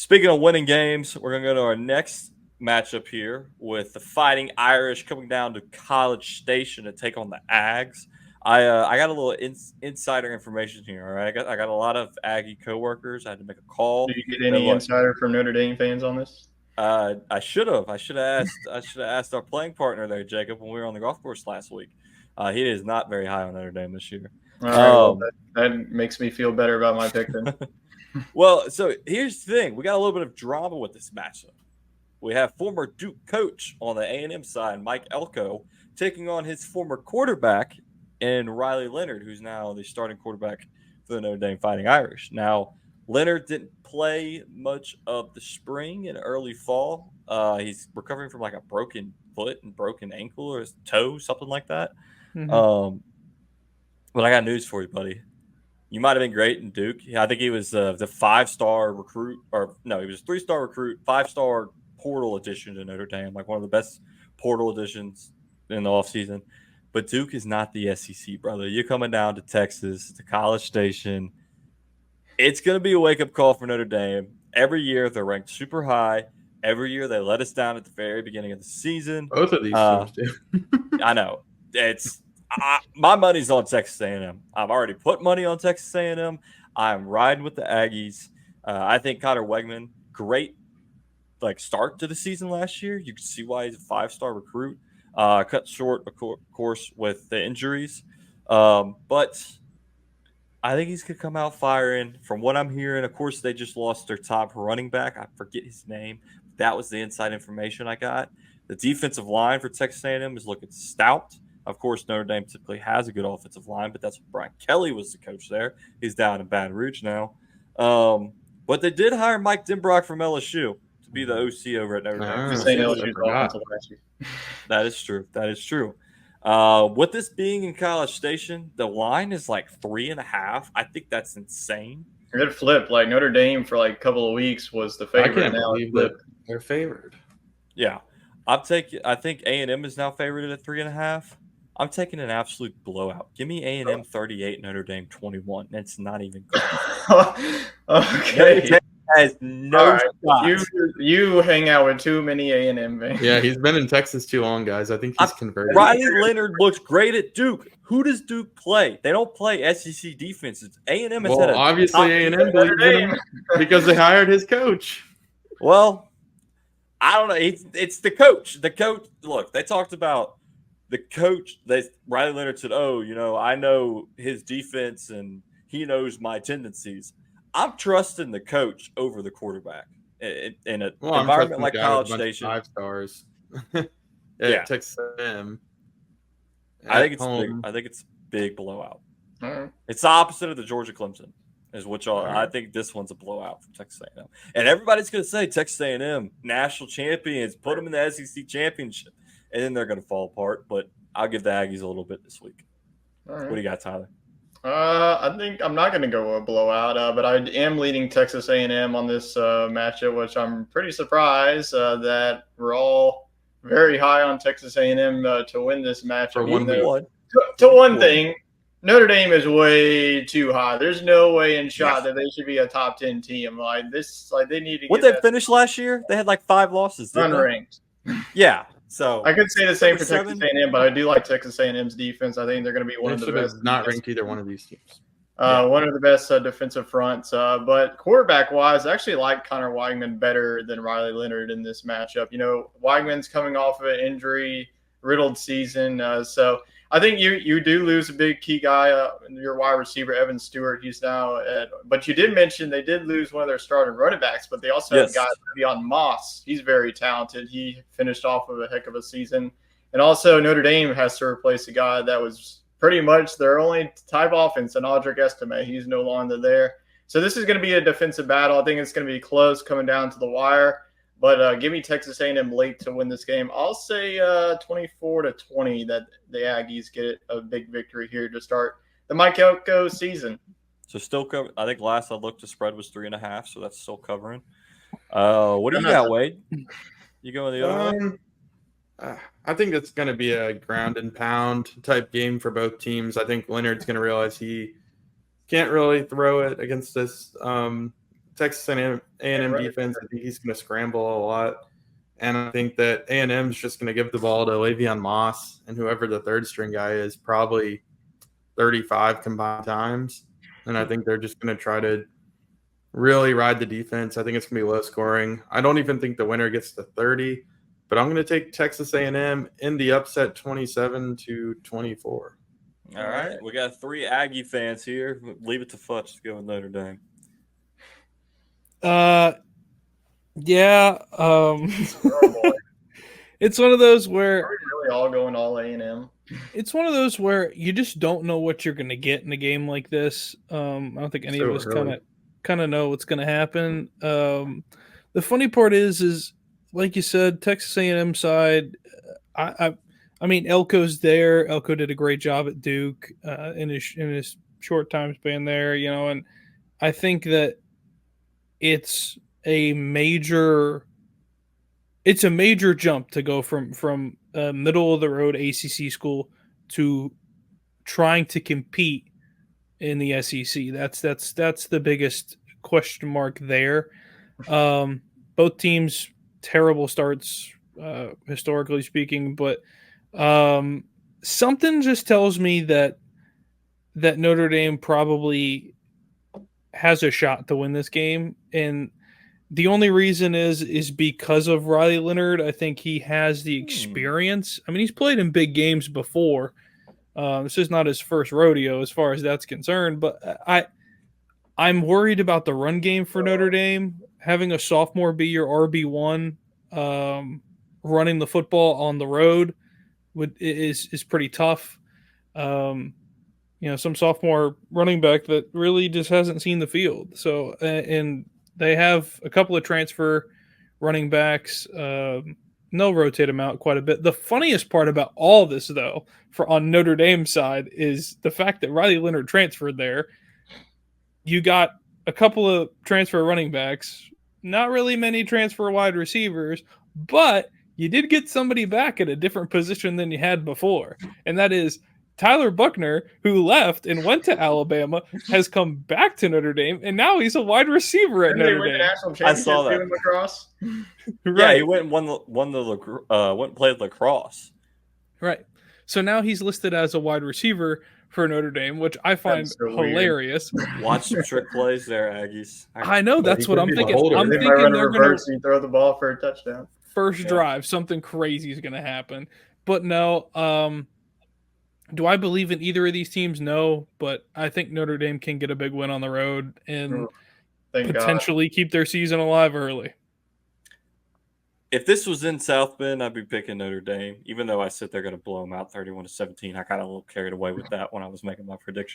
Speaking of winning games, we're going to go to our next matchup here with the Fighting Irish coming down to College Station to take on the Aggs. I got a little insider information here. All right, I got a lot of Aggie coworkers. I had to make a call. Do you get any insider from Notre Dame fans on this? I should have. I should have asked. I should have asked our playing partner there, Jacob, when we were on the golf course last week. He is not very high on Notre Dame this year. All right, well, that makes me feel better about my pick then. Well, so here's the thing: we got a little bit of drama with this matchup. We have former Duke coach on the A&M side, Mike Elko, taking on his former quarterback in Riley Leonard, who's now the starting quarterback for the Notre Dame Fighting Irish. Now, Leonard didn't play much of the spring and early fall. He's recovering from like a broken foot and broken ankle or his toe, something like that. Mm-hmm. But I got news for you, buddy. You might have been great in Duke. I think he was the 5-star recruit, or no, he was a 3-star recruit, 5-star portal addition to Notre Dame, like one of the best portal additions in the offseason. But Duke is not the SEC, brother. You're coming down to Texas, to College Station. It's going to be a wake-up call for Notre Dame. Every year, they're ranked super high. Every year, they let us down at the very beginning of the season. Both of these teams do. I know. My money's on Texas A&M. I've already put money on Texas A&M. I'm riding with the Aggies. I think Connor Wegman, great start to the season last year. You can see why he's a 5-star recruit. Cut short, of course, with the injuries. But I think he's going to come out firing. From what I'm hearing, of course, they just lost their top running back. I forget his name. That was the inside information I got. The defensive line for Texas A&M is looking stout. Of course, Notre Dame typically has a good offensive line, but that's what Brian Kelly was the coach there. He's down in Baton Rouge now. But they did hire Mike Denbrock from LSU to be the OC over at Notre Dame. That is true. That is true. With this being in College Station, the line is like 3.5. I think that's insane. It flipped. Like Notre Dame for like a couple of weeks was the favorite. I can't believe that they're favored. Yeah. I think A&M is now favored at 3.5. I'm taking an absolute blowout. Give me A&M 38, Notre Dame 21. It's not even close. Okay. Notre Dame has no shot. You hang out with too many A&M fans. Yeah, he's been in Texas too long, guys. I think he's converted. Riley Leonard looks great at Duke. Who does Duke play? They don't play SEC defenses. A&M has had obviously A&M believes in him because they hired his coach. Well, I don't know. It's the coach. The coach. Look, they talked about the coach. Riley Leonard said, I know his defense and he knows my tendencies. I'm trusting the coach over the quarterback in an environment like College Station. 5 stars. Texas A&M. I think it's big. I think it's big blowout. It's the opposite of the Georgia Clemson. Is what y'all. I think this one's a blowout from Texas A&M, and everybody's going to say Texas A&M national champions, put them in the SEC championship, and then they're going to fall apart. But I'll give the Aggies a little bit this week. What do you got, Tyler? I think I'm not going to go a blowout, but I am leading Texas A&M on this matchup, which I'm pretty surprised that we're all very high on Texas A&M to win this matchup. For one thing. Notre Dame is way too high. There's no way in shot that they should be a top 10 team like this. Like they need to. What they finished last year? They had like 5 losses. Unranked. Yeah. So I could say the same for Texas A&M, but I do like Texas A&M's defense. I think they're going to be one of the best. Not ranked either one of these teams. One of the best defensive fronts. But quarterback-wise, I actually like Connor Weigman better than Riley Leonard in this matchup. Weigman's coming off of an injury-riddled season, so – I think you do lose a big key guy, your wide receiver, Evan Stewart. He's now but you did mention they did lose one of their starting running backs, but they also have guys beyond Moss. He's very talented. He finished off of a heck of a season. And also Notre Dame has to replace a guy that was pretty much their only type offense, and Audric Estime. He's no longer there. So this is going to be a defensive battle. I think it's going to be close coming down to the wire. But give me Texas A&M late to win this game. I'll say 24-20 that the Aggies get a big victory here to start the Mike Elko season. So still cover. I think last I looked, the spread was 3.5, so that's still covering. What do you got, Wade? You going the other way? I think it's going to be a ground and pound type game for both teams. I think Leonard's going to realize he can't really throw it against this Texas A&M defense, I think he's going to scramble a lot. And I think that A&M is just going to give the ball to Le'Veon Moss and whoever the third string guy is, probably 35 combined times. And I think they're just going to try to really ride the defense. I think it's going to be low scoring. I don't even think the winner gets to 30, but I'm going to take Texas A&M in the upset 27-24. All right. We got 3 Aggie fans here. Leave it to Futch to go with Notre Dame. Yeah. It's one of those where are we really all going all A&M? It's one of those where you just don't know what you're going to get in a game like this. I don't think any of us kind of know what's going to happen. The funny part is like you said, Texas A&M side. I mean, Elko's there. Elko did a great job at Duke in his short time span there, and I think that it's a major jump to go from middle of the road ACC school to trying to compete in the SEC. That's the biggest question mark there. Both teams terrible starts historically speaking, but something just tells me that Notre Dame probably has a shot to win this game, and the only reason is because of Riley Leonard. I think he has the experience. I mean, he's played in big games before. This is not his first rodeo as far as that's concerned, but I'm worried about the run game for Notre Dame. Having a sophomore be your RB1, running the football on the road is pretty tough. Some sophomore running back that really just hasn't seen the field. So, and they have a couple of transfer running backs. They'll rotate them out quite a bit. The funniest part about all this, though, on Notre Dame's side, is the fact that Riley Leonard transferred there. You got a couple of transfer running backs, not really many transfer wide receivers, but you did get somebody back at a different position than you had before, and that is Tyler Buckner, who left and went to Alabama, has come back to Notre Dame, and now he's a wide receiver at Notre Dame. I saw that. Lacrosse. Right. Yeah, he went and went and played lacrosse. Right. So now he's listed as a wide receiver for Notre Dame, which I find hilarious. Watch some trick plays there, Aggies. I know, that's what I'm thinking. I'm thinking they're going to throw the ball for a touchdown. First drive, something crazy is going to happen. But no, do I believe in either of these teams? No, but I think Notre Dame can get a big win on the road and potentially keep their season alive early. If this was in South Bend, I'd be picking Notre Dame, even though I said they're going to blow them out 31-17. I kind of a little carried away with that when I was making my prediction.